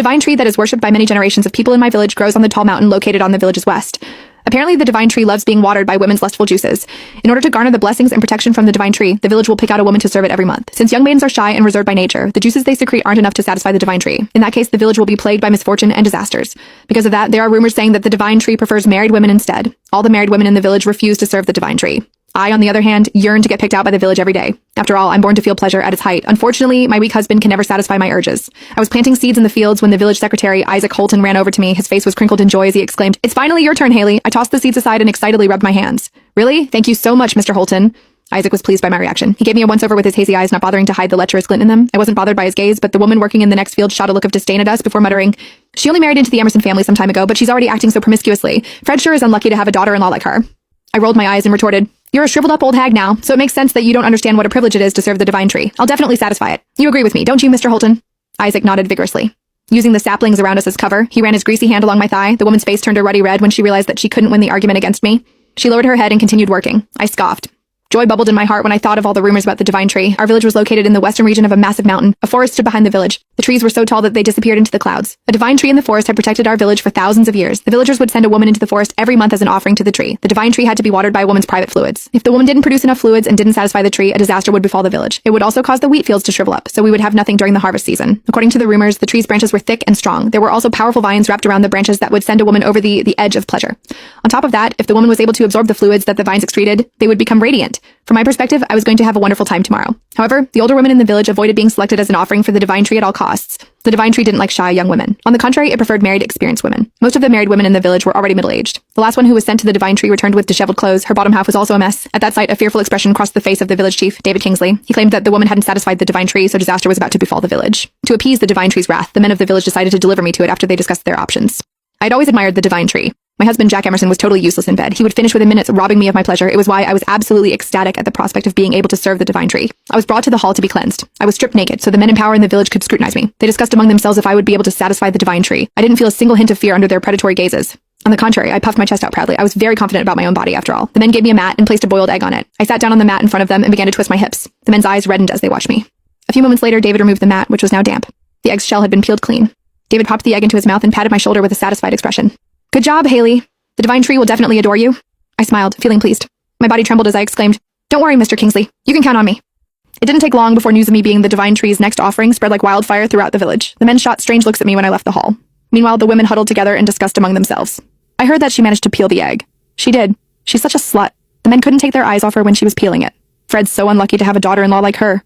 divine tree that is worshipped by many generations of people in my village grows on the tall mountain located on the village's west. Apparently, the divine tree loves being watered by women's lustful juices. In order to garner the blessings and protection from the divine tree, the village will pick out a woman to serve it every month. Since young maidens are shy and reserved by nature, the juices they secrete aren't enough to satisfy the divine tree. In that case, the village will be plagued by misfortune and disasters. Because of that, there are rumors saying that the divine tree prefers married women instead. All the married women in the village refuse to serve the divine tree. I, on the other hand, yearn to get picked out by the village every day. After all, I'm born to feel pleasure at its height. Unfortunately, my weak husband can never satisfy my urges. I was planting seeds in the fields when the village secretary, Isaac Holton, ran over to me. His face was crinkled in joy as he exclaimed, "It's finally your turn, Haley." I tossed the seeds aside and excitedly rubbed my hands. "Really? Thank you so much, Mr. Holton." Isaac was pleased by my reaction. He gave me a once-over with his hazy eyes, not bothering to hide the lecherous glint in them. I wasn't bothered by his gaze, but the woman working in the next field shot a look of disdain at us before muttering, "She only married into the Emerson family some time ago, but she's already acting so promiscuously. Fred sure is unlucky to have a daughter-in-law like her." I rolled my eyes and retorted, "You're a shriveled-up old hag now, so it makes sense that you don't understand what a privilege it is to serve the divine tree. I'll definitely satisfy it. You agree with me, don't you, Mr. Holton?" Isaac nodded vigorously. Using the saplings around us as cover, he ran his greasy hand along my thigh. The woman's face turned a ruddy red when she realized that she couldn't win the argument against me. She lowered her head and continued working. I scoffed. Joy bubbled in my heart when I thought of all the rumors about the divine tree. Our village was located in the western region of a massive mountain. A forest stood behind the village. The trees were so tall that they disappeared into the clouds. A divine tree in the forest had protected our village for thousands of years. The villagers would send a woman into the forest every month as an offering to the tree. The divine tree had to be watered by a woman's private fluids. If the woman didn't produce enough fluids and didn't satisfy the tree, a disaster would befall the village. It would also cause the wheat fields to shrivel up, so we would have nothing during the harvest season. According to the rumors, the tree's branches were thick and strong. There were also powerful vines wrapped around the branches that would send a woman over the edge of pleasure. On top of that, if the woman was able to absorb the fluids that the vines excreted, they would become radiant. From my perspective, I was going to have a wonderful time tomorrow. However, the older women in the village avoided being selected as an offering for the divine tree at all costs. The divine tree didn't like shy young women. On the contrary, it preferred married, experienced women. Most of the married women in the village were already middle-aged. The last one who was sent to the divine tree returned with disheveled clothes. Her bottom half was also a mess. At that sight, a fearful expression crossed the face of the village chief, David Kingsley. He claimed that the woman hadn't satisfied the divine tree, so disaster was about to befall the village. To appease the divine tree's wrath, the men of the village decided to deliver me to it after they discussed their options. I'd always admired the divine tree. My husband, Jack Emerson, was totally useless in bed. He would finish within minutes, robbing me of my pleasure. It was why I was absolutely ecstatic at the prospect of being able to serve the divine tree. I was brought to the hall to be cleansed. I was stripped naked, so the men in power in the village could scrutinize me. They discussed among themselves if I would be able to satisfy the divine tree. I didn't feel a single hint of fear under their predatory gazes. On the contrary, I puffed my chest out proudly. I was very confident about my own body, after all. The men gave me a mat and placed a boiled egg on it. I sat down on the mat in front of them and began to twist my hips. The men's eyes reddened as they watched me. A few moments later, David removed the mat, which was now damp. The egg's shell had been peeled clean. David popped the egg into his mouth and patted my shoulder with a satisfied expression. "Good job, Haley. The divine tree will definitely adore you." I smiled, feeling pleased. My body trembled as I exclaimed, "Don't worry, Mr. Kingsley. You can count on me." It didn't take long before news of me being the divine tree's next offering spread like wildfire throughout the village. The men shot strange looks at me when I left the hall. Meanwhile, the women huddled together and discussed among themselves. I heard that she managed to peel the egg. She did. She's such a slut. The men couldn't take their eyes off her when she was peeling it. Fred's so unlucky to have a daughter-in-law like her.